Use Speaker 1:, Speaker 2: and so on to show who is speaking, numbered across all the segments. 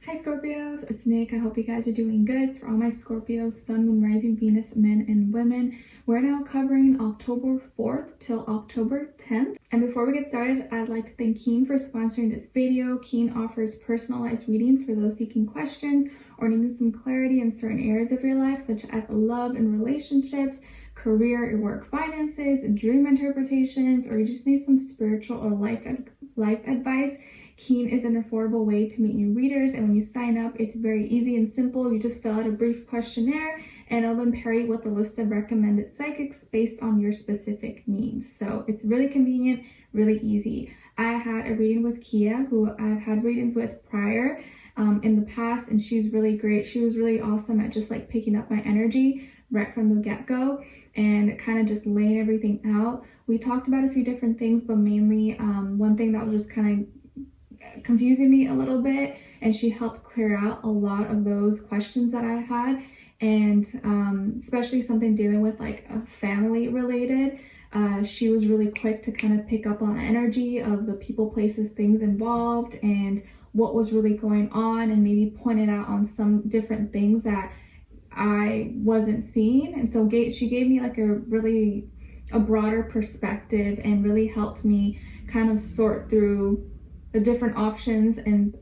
Speaker 1: Hi Scorpios, it's Nick. I hope you guys are doing good. For all my Scorpios, Sun, Moon, Rising, Venus, men and women, we're now covering October 4th till October 10th. And before we get started, I'd like to thank Keen for sponsoring this video. Keen offers personalized readings for those seeking questions or needing some clarity in certain areas of your life, such as love and relationships, career and work finances, dream interpretations, or you just need some spiritual or life advice. Keen is an affordable way to meet new readers, and when you sign up, it's very easy and simple. You just fill out a brief questionnaire and it'll then pair you with a list of recommended psychics based on your specific needs. So it's really convenient, really easy. I had a reading with Kia, who I've had readings with prior in the past, and she was really great. She was really awesome at just like picking up my energy right from the get-go and kind of just laying everything out. We talked about a few different things, but mainly one thing that was just kind of confusing me a little bit, and she helped clear out a lot of those questions that I had, and especially something dealing with like a family related. She was really quick to kind of pick up on the energy of the people, places, things involved and what was really going on, and maybe pointed out on some different things that I wasn't seeing. And so she gave me like a broader perspective and really helped me kind of sort through the different options and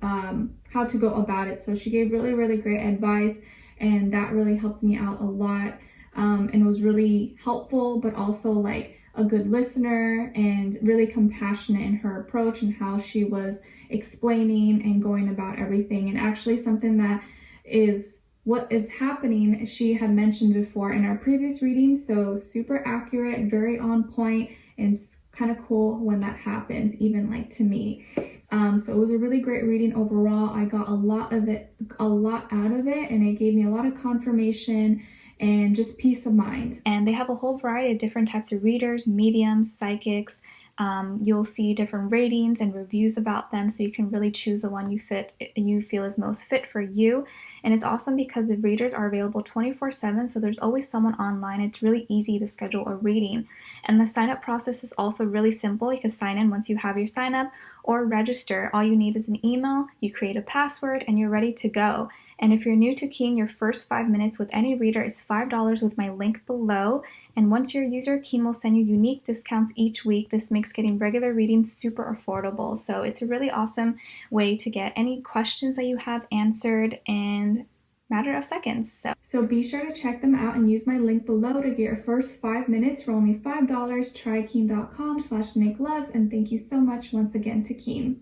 Speaker 1: how to go about it. So she gave really great advice, and that really helped me out a lot, and was really helpful, but also like a good listener and really compassionate in her approach and how she was explaining and going about everything. And actually something that is what is happening, she had mentioned before in our previous reading, so super accurate, very on point, and it's kind of cool when that happens, even like to me. So it was a really great reading overall. I got a lot out of it, and it gave me a lot of confirmation and just peace of mind. And they have a whole variety of different types of readers, mediums, psychics. You'll see different ratings and reviews about them, so you can really choose the one you feel is most fit for you. And it's awesome because the readers are available 24/7, so there's always someone online. It's really easy to schedule a reading, and the sign up process is also really simple. You can sign in once you have your sign up or register. All you need is an email, you create a password, and you're ready to go. And if you're new to Keen, your first 5 minutes with any reader is $5 with my link below. And once you're a user, Keen will send you unique discounts each week. This makes getting regular readings super affordable. So it's a really awesome way to get any questions that you have answered in a matter of seconds. So be sure to check them out and use my link below to get your first 5 minutes for only $5. Try keen.com/Nicloves, and thank you so much once again to Keen.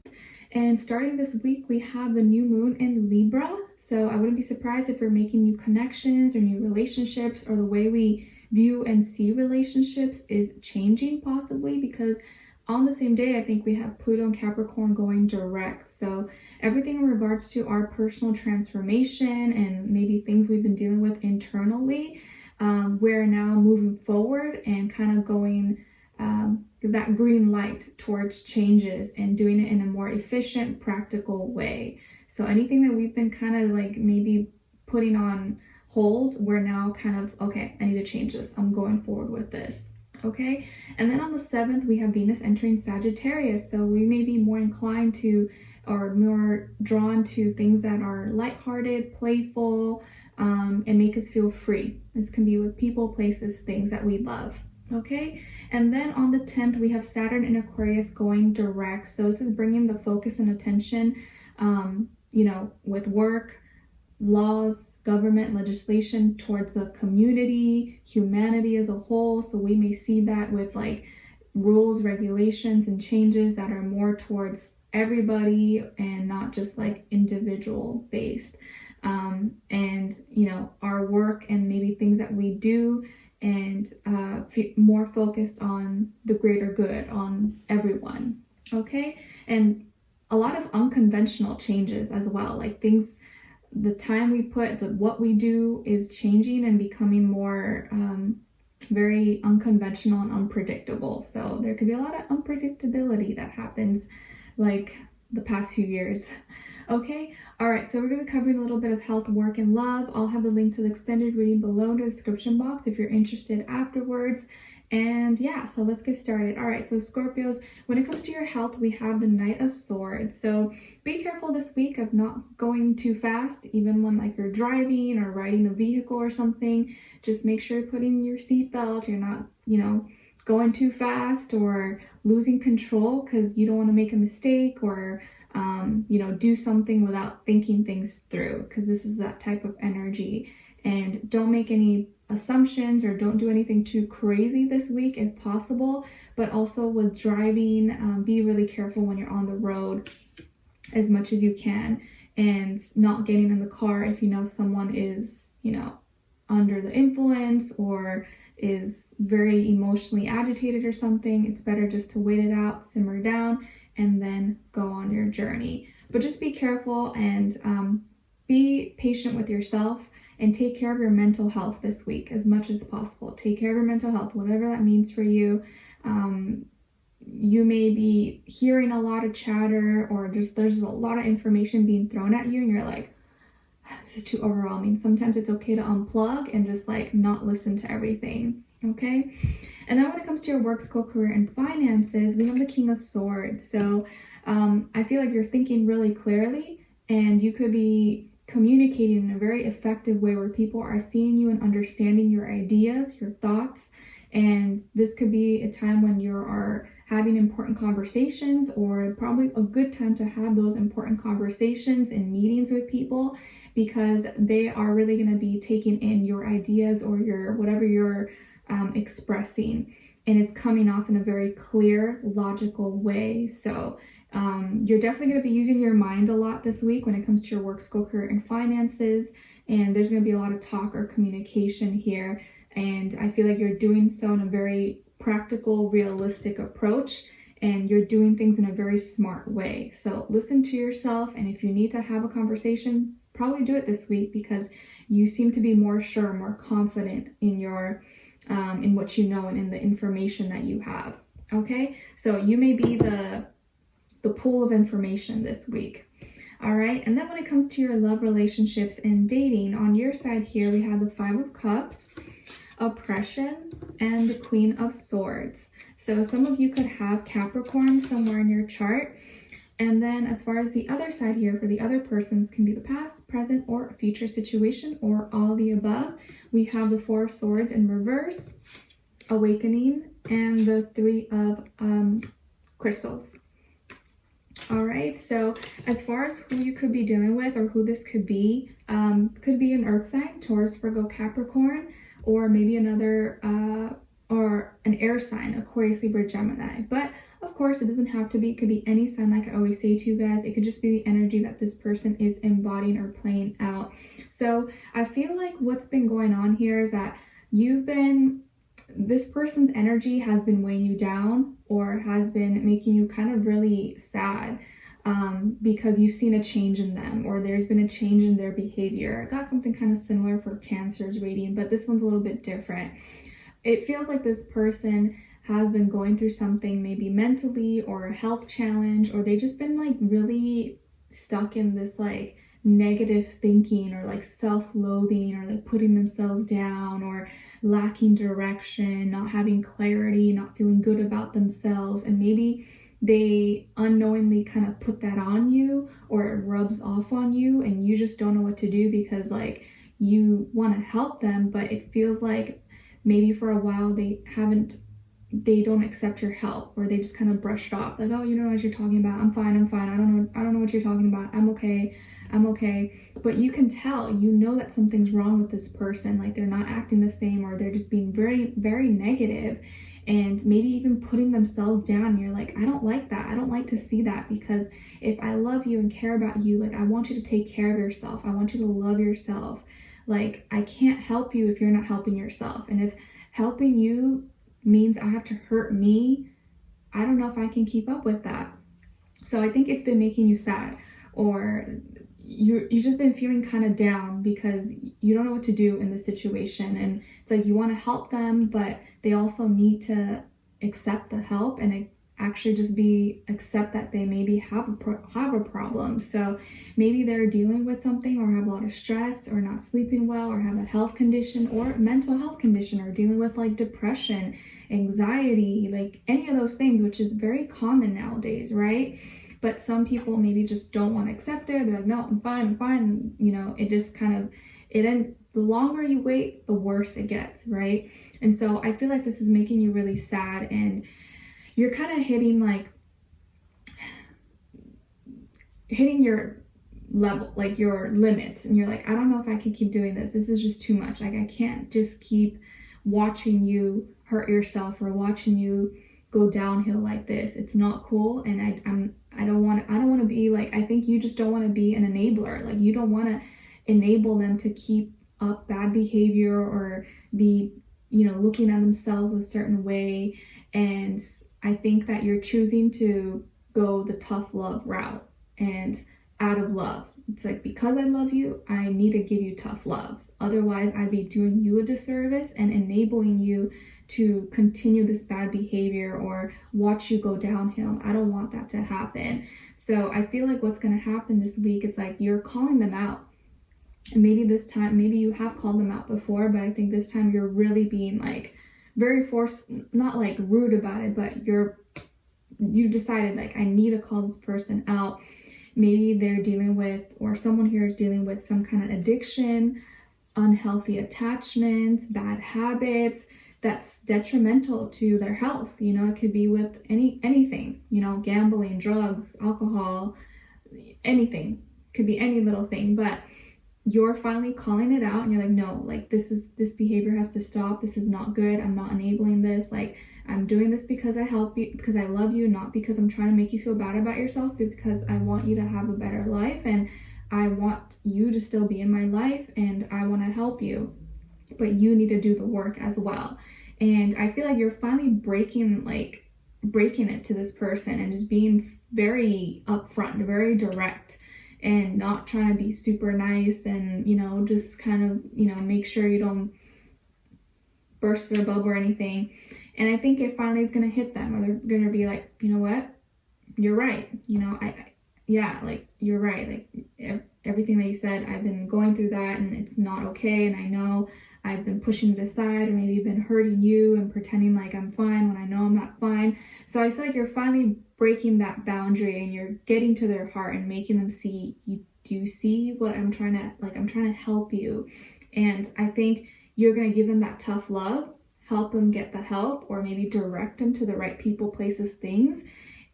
Speaker 1: And starting this week, we have the new moon in Libra. So I wouldn't be surprised if we're making new connections or new relationships, or the way we view and see relationships is changing possibly, because on the same day, I think we have Pluto and Capricorn going direct. So everything in regards to our personal transformation and maybe things we've been dealing with internally, we're now moving forward and kind of going that green light towards changes and doing it in a more efficient, practical way. So anything that we've been kind of like maybe putting on hold, we're now kind of, okay, I need to change this. I'm going forward with this. Okay. And then on the 7th, we have Venus entering Sagittarius. So we may be more inclined to, or more drawn to, things that are lighthearted, playful, and make us feel free. This can be with people, places, things that we love. Okay, and then on the 10th, we have Saturn in Aquarius going direct. So this is bringing the focus and attention, with work, laws, government, legislation towards the community, humanity as a whole. So we may see that with like rules, regulations, and changes that are more towards everybody and not just like individual based. And our work and maybe things that we do, and more focused on the greater good, on everyone. Okay, and a lot of unconventional changes as well, like things, the time we put, what we do is changing and becoming more very unconventional and unpredictable. So there could be a lot of unpredictability that happens like the past few years. Okay, all right, so we're going to be covering a little bit of health, work, and love. I'll have the link to the extended reading below in the description box if you're interested afterwards. And yeah, so let's get started. All right, so Scorpios, when it comes to your health, we have the Knight of Swords. So be careful this week of not going too fast, even when like you're driving or riding a vehicle or something. Just make sure you're putting your seatbelt, you're not, going too fast or losing control, because you don't want to make a mistake or do something without thinking things through, because this is that type of energy. And don't make any assumptions or don't do anything too crazy this week if possible. But also with driving, be really careful when you're on the road as much as you can, and not getting in the car if you know someone is, under the influence or is very emotionally agitated or something. It's better just to wait it out, simmer down, and then go on your journey. But just be careful and be patient with yourself, and take care of your mental health this week as much as possible. Take care of your mental health, whatever that means for you. You may be hearing a lot of chatter, or just there's a lot of information being thrown at you and you're like, this is too overwhelming. Sometimes it's okay to unplug and just like not listen to everything, okay? And then when it comes to your work, school, career, and finances, we have the King of Swords. So I feel like you're thinking really clearly, and you could be communicating in a very effective way where people are seeing you and understanding your ideas, your thoughts. And this could be a time when you are having important conversations, or probably a good time to have those important conversations and meetings with people, because they are really going to be taking in your ideas or your whatever you're expressing, and it's coming off in a very clear, logical way. So you're definitely going to be using your mind a lot this week when it comes to your work, school, career, and finances. And there's going to be a lot of talk or communication here. And I feel like you're doing so in a very practical, realistic approach. And you're doing things in a very smart way. So listen to yourself. And if you need to have a conversation, probably do it this week, because you seem to be more sure, more confident in your in what you know and in the information that you have. Okay, so you may be the pool of information this week. All right, and then when it comes to your love, relationships, and dating, on your side here we have the Five of Cups, oppression, and the Queen of Swords. So some of you could have Capricorn somewhere in your chart. And then as far as the other side here, for the other persons, can be the past, present, or future situation, or all the above. We have the Four of Swords in reverse, awakening, and the Three of crystals. All right, so as far as who you could be dealing with, or who this could be an earth sign, Taurus, Virgo, Capricorn, or maybe another or an air sign, Aquarius, Libra, Gemini. But of course, it doesn't have to be. It could be any sign, like I always say to you guys. It could just be the energy that this person is embodying or playing out. So I feel like what's been going on here is that this person's energy has been weighing you down, or has been making you kind of really sad, because you've seen a change in them, or there's been a change in their behavior. I got something kind of similar for Cancer's reading, but this one's a little bit different. It feels like this person has been going through something, maybe mentally, or a health challenge, or they just been like really stuck in this like negative thinking, or like self-loathing, or like putting themselves down, or lacking direction, not having clarity, not feeling good about themselves. And maybe they unknowingly kind of put that on you, or it rubs off on you, and you just don't know what to do, because like you want to help them, but it feels like maybe for a while they don't accept your help, or they just kind of brush it off, like, oh, you know what you're talking about, I'm fine, I don't know what you're talking about, I'm okay. But you can tell, that something's wrong with this person, like they're not acting the same, or they're just being very, very negative, and maybe even putting themselves down. And you're like, I don't like that, I don't like to see that, because if I love you and care about you, like I want you to take care of yourself, I want you to love yourself. Like I can't help you if you're not helping yourself. And if helping you means I have to hurt me, I don't know if I can keep up with that. So I think it's been making you sad, or you've just been feeling kind of down because you don't know what to do in this situation. And it's like you want to help them, but they also need to accept the help and actually just accept that they maybe have a problem. So maybe they're dealing with something, or have a lot of stress, or not sleeping well, or have a health condition or mental health condition, or dealing with like depression, anxiety, like any of those things, which is very common nowadays, right? But some people maybe just don't want to accept it. They're like, no, I'm fine. You know, it just kind of, the longer you wait, the worse it gets, right? And so I feel like this is making you really sad, and you're kind of hitting your level, like your limits, and you're like, I don't know if I can keep doing this. This is just too much. Like, I can't just keep watching you hurt yourself, or watching you go downhill like this. It's not cool. And I don't want to be like, I think you just don't want to be an enabler. Like, you don't want to enable them to keep up bad behavior, or be, you know, looking at themselves a certain way. And I think that you're choosing to go the tough love route, and out of love. It's like, because I love you, I need to give you tough love. Otherwise, I'd be doing you a disservice and enabling you to continue this bad behavior, or watch you go downhill. I don't want that to happen. So I feel like what's going to happen this week, it's like you're calling them out. And maybe this time, maybe you have called them out before, but I think this time you're really being like very forced, not like rude about it, but you decided like, I need to call this person out. Maybe they're dealing with, or someone here is dealing with, some kind of addiction, unhealthy attachments, bad habits that's detrimental to their health. You know, it could be with anything, you know, gambling, drugs, alcohol, anything. Could be any little thing, but you're finally calling it out, and you're like, no, like, this behavior has to stop. This is not good. I'm not enabling this. Like, I'm doing this because I help you, because I love you, not because I'm trying to make you feel bad about yourself, but because I want you to have a better life, and I want you to still be in my life, and I want to help you, but you need to do the work as well. And I feel like you're finally breaking it to this person, and just being very upfront, very direct, and not trying to be super nice, and, you know, just kind of, you know, make sure you don't burst their bubble or anything. And I think it finally is going to hit them, or they're going to be like, you know what, you're right. You know, like, you're right. Like, everything that you said, I've been going through that, and it's not okay. And I know I've been pushing it aside, or maybe been hurting you and pretending like I'm fine when I know I'm not fine. So I feel like you're finally breaking that boundary, and you're getting to their heart and making them see, do you see what I'm trying to help you. And I think you're going to give them that tough love, help them get the help, or maybe direct them to the right people, places, things.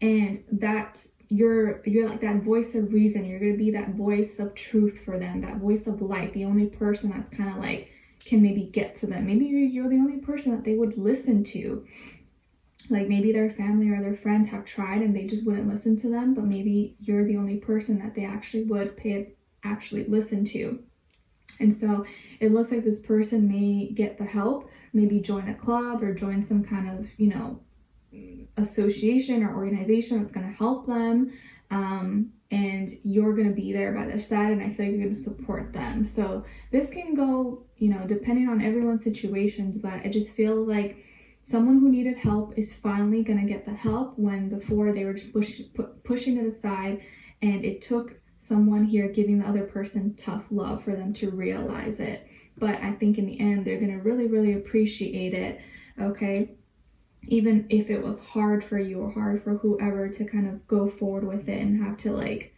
Speaker 1: And that you're like that voice of reason. You're going to be that voice of truth for them, that voice of light, the only person that's kind of like can maybe get to them. Maybe you're the only person that they would listen to. Like, maybe their family or their friends have tried and they just wouldn't listen to them, but maybe you're the only person that they actually would actually listen to. And so it looks like this person may get the help, maybe join a club, or join some kind of, you know, association or organization that's going to help them. And you're going to be there by their side, and I feel like you're going to support them. So this can go, you know, depending on everyone's situations, but I just feel like someone who needed help is finally going to get the help, when before they were just pushing it aside, and it took someone here giving the other person tough love for them to realize it. But I think in the end, they're going to really, really appreciate it, okay? Even if it was hard for you, or hard for whoever, to kind of go forward with it and have to like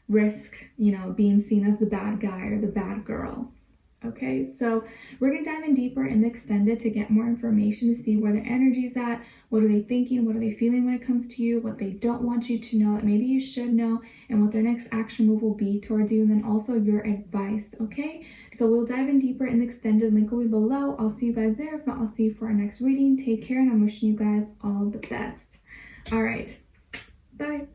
Speaker 1: risk, you know, being seen as the bad guy or the bad girl. Okay, so we're going to dive in deeper in the extended to get more information, to see where their energy's at, what are they thinking, what are they feeling when it comes to you, what they don't want you to know that maybe you should know, and what their next action move will be towards you, and then also your advice, okay? So we'll dive in deeper in the extended. Link will be below. I'll see you guys there. If not, I'll see you for our next reading. Take care, and I'm wishing you guys all the best. All right, bye.